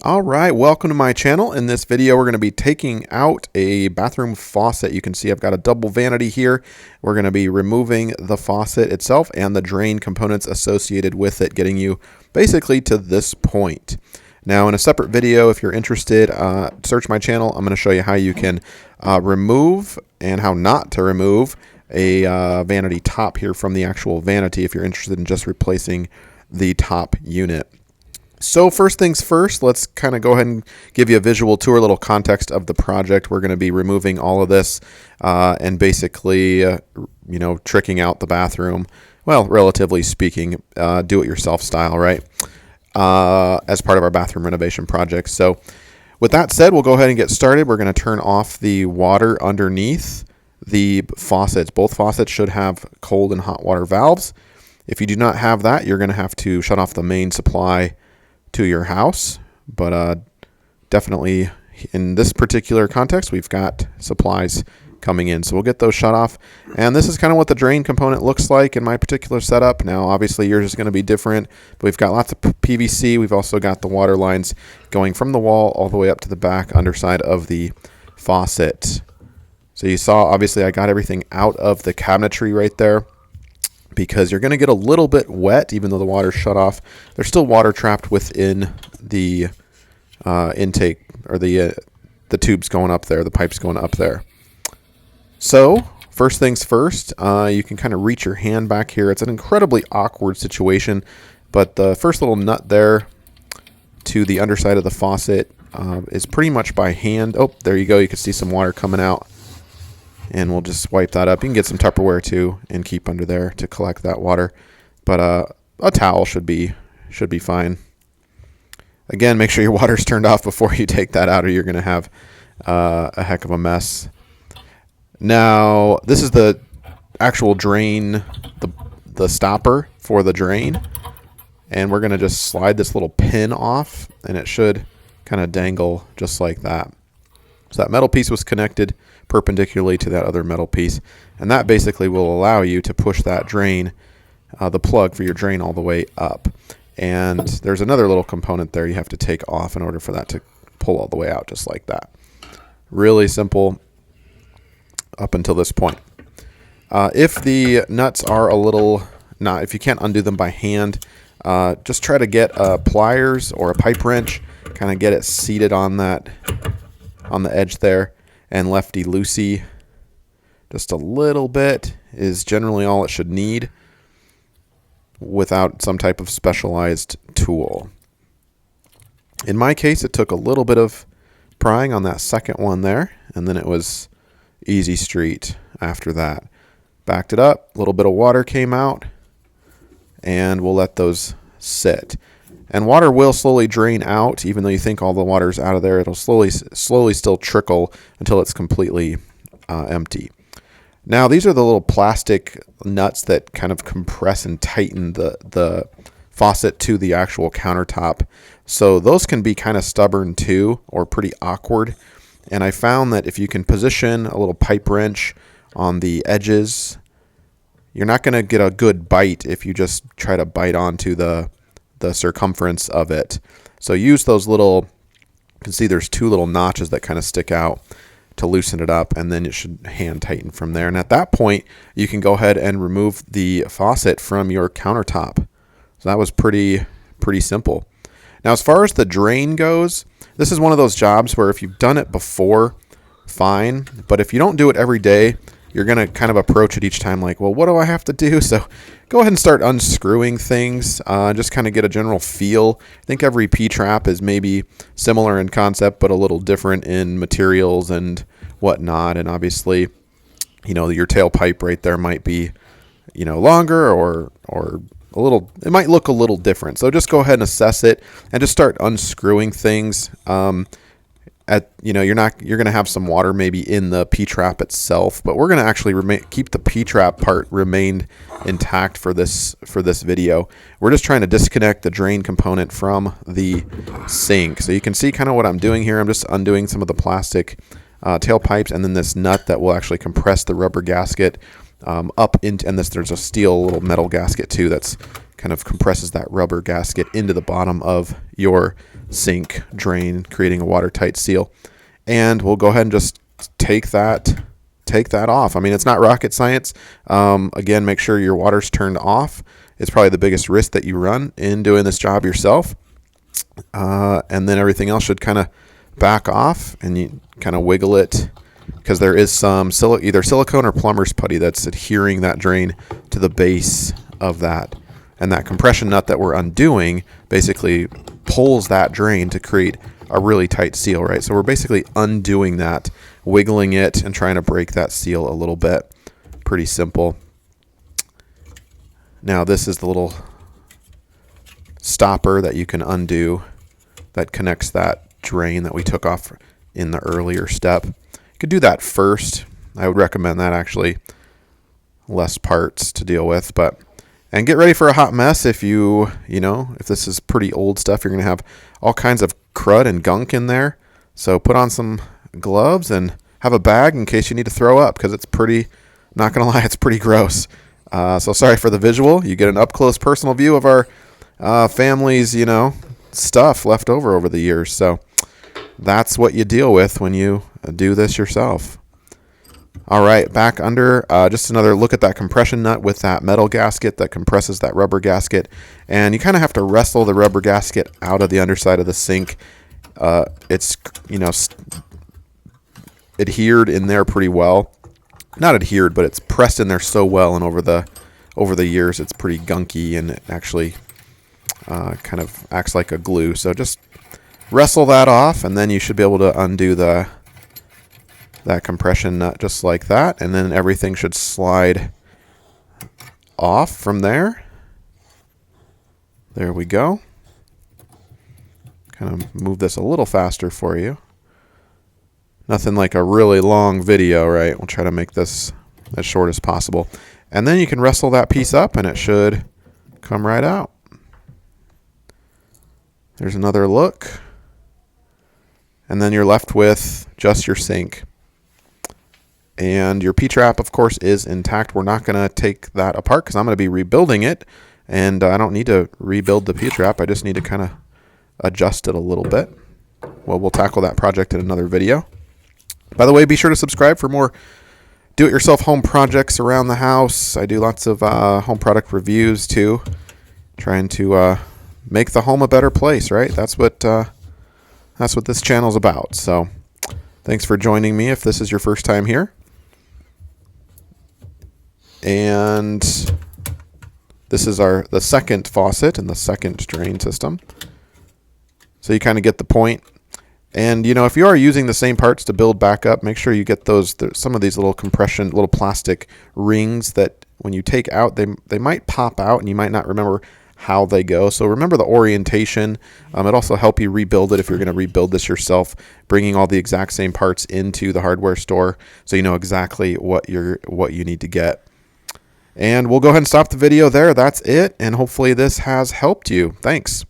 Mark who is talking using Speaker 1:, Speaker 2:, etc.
Speaker 1: All right, welcome to my channel. In this video, we're going to be taking out a bathroom faucet. You can see I've got a double vanity here. We're going to be removing the faucet itself and the drain components associated with it, getting you basically to this point. Now, in a separate video, if you're interested, search my channel. I'm going to show you how you can remove and how not to remove a vanity top here from the actual vanity if you're interested in just replacing the top unit. So first things first, let's kind of go ahead and give you a visual tour, a little context of the project. We're going to be removing all of this and basically, tricking out the bathroom. Well, relatively speaking, do-it-yourself style, right? As part of our bathroom renovation project. So with that said, we'll go ahead and get started. We're going to turn off the water underneath the faucets. Both faucets should have cold and hot water valves. If you do not have that, you're going to have to shut off the main supply to your house, but definitely in this particular context, we've got supplies coming in, so we'll get those shut off. And this is kind of what the drain component looks like in my particular setup. Now, obviously, yours is going to be different, but we've got lots of PVC. We've also got the water lines going from the wall all the way up to the back underside of the faucet. So you saw, obviously, I got everything out of the cabinetry right there, because you're going to get a little bit wet even though the water's shut off. There's still water trapped within the intake, or the tubes going up there, the pipes going up there. So first things first, you can kind of reach your hand back here. It's an incredibly awkward situation, but the first little nut there to the underside of the faucet is pretty much by hand. Oh, there you go. You can see some water coming out. And we'll just wipe that up. You can get some Tupperware too and keep under there to collect that water. But a towel should be fine. Again, make sure your water's turned off before you take that out, or you're going to have a heck of a mess. Now, this is the actual drain, the stopper for the drain. And we're going to just slide this little pin off, and it should kind of dangle just like that. So that metal piece was connected perpendicularly to that other metal piece, and that basically will allow you to push that drain, the plug for your drain, all the way up. And there's another little component there you have to take off in order for that to pull all the way out, just like that. Really simple up until this point. If the nuts are a little if you can't undo them by hand, just try to get pliers or a pipe wrench, kind of get it seated on that, on the edge there, and lefty-loosey just a little bit is generally all it should need without some type of specialized tool. In my case, it took a little bit of prying on that second one there, and then it was easy street after that. Backed it up, a little bit of water came out, and we'll let those sit. And water will slowly drain out. Even though you think all the water's out of there, it'll slowly still trickle until it's completely empty. Now, these are the little plastic nuts that kind of compress and tighten the faucet to the actual countertop. So those can be kind of stubborn too, or pretty awkward. And I found that if you can position a little pipe wrench on the edges, you're not going to get a good bite if you just try to bite onto the circumference of it. So use those little, you can see there's two little notches that kind of stick out to loosen it up, and then it should hand tighten from there. And at that point, you can go ahead and remove the faucet from your countertop. So that was pretty simple. Now, as far as the drain goes, this is one of those jobs where if you've done it before, fine. But if you don't do it every day, you're going to kind of approach it each time like, well, what do I have to do? So go ahead and start unscrewing things, just kind of get a general feel. I think every P-trap is maybe similar in concept, but a little different in materials and whatnot. And obviously, your tailpipe right there might be, longer or a little, it might look a little different. So just go ahead and assess it and just start unscrewing things. You're going to have some water maybe in the P-trap itself, but we're going to actually keep the P-trap part remained intact for this video. We're just trying to disconnect the drain component from the sink. So you can see kind of what I'm doing here. I'm just undoing some of the plastic tailpipes, and then this nut that will actually compress the rubber gasket up into, and there's a steel little metal gasket too that's kind of compresses that rubber gasket into the bottom of your sink drain, creating a watertight seal. And we'll go ahead and just take that off. I mean, it's not rocket science. Again, make sure your water's turned off. It's probably the biggest risk that you run in doing this job yourself. And then everything else should kind of back off, and you kind of wiggle it, because there is some either silicone or plumber's putty that's adhering that drain to the base of that. And that compression nut that we're undoing basically pulls that drain to create a really tight seal, right? So we're basically undoing that, wiggling it, and trying to break that seal a little bit. Pretty simple. Now this is the little stopper that you can undo that connects that drain that we took off in the earlier step. You could do that first. I would recommend that, actually. Less parts to deal with, and get ready for a hot mess. If if this is pretty old stuff, you're going to have all kinds of crud and gunk in there. So put on some gloves and have a bag in case you need to throw up, because it's pretty, not going to lie, it's pretty gross. So sorry for the visual. You get an up-close personal view of our family's, stuff left over the years. So that's what you deal with when you do this yourself. All right, back under, just another look at that compression nut with that metal gasket that compresses that rubber gasket. And you kind of have to wrestle the rubber gasket out of the underside of the sink. It's, adhered in there pretty well. Not adhered, but it's pressed in there so well, and over the years it's pretty gunky, and it actually kind of acts like a glue. So just wrestle that off, and then you should be able to undo that compression nut just like that, and then everything should slide off from there. There we go. Kind of move this a little faster for you. Nothing like a really long video, right? We'll try to make this as short as possible. And then you can wrestle that piece up, and it should come right out. There's another look. And then you're left with just your sink. And your P-trap, of course, is intact. We're not going to take that apart because I'm going to be rebuilding it. And I don't need to rebuild the P-trap. I just need to kind of adjust it a little bit. Well, we'll tackle that project in another video. By the way, be sure to subscribe for more do-it-yourself home projects around the house. I do lots of home product reviews, too. Trying to make the home a better place, right? That's what this channel's about. So thanks for joining me if this is your first time here. And this is the second faucet and the second drain system. So you kind of get the point. And, if you are using the same parts to build back up, make sure you get some of these little little plastic rings that when you take out, they might pop out and you might not remember how they go. So remember the orientation. It also help you rebuild it if you're going to rebuild this yourself, bringing all the exact same parts into the hardware store so you know exactly what you need to get. And we'll go ahead and stop the video there. That's it. And hopefully this has helped you. Thanks.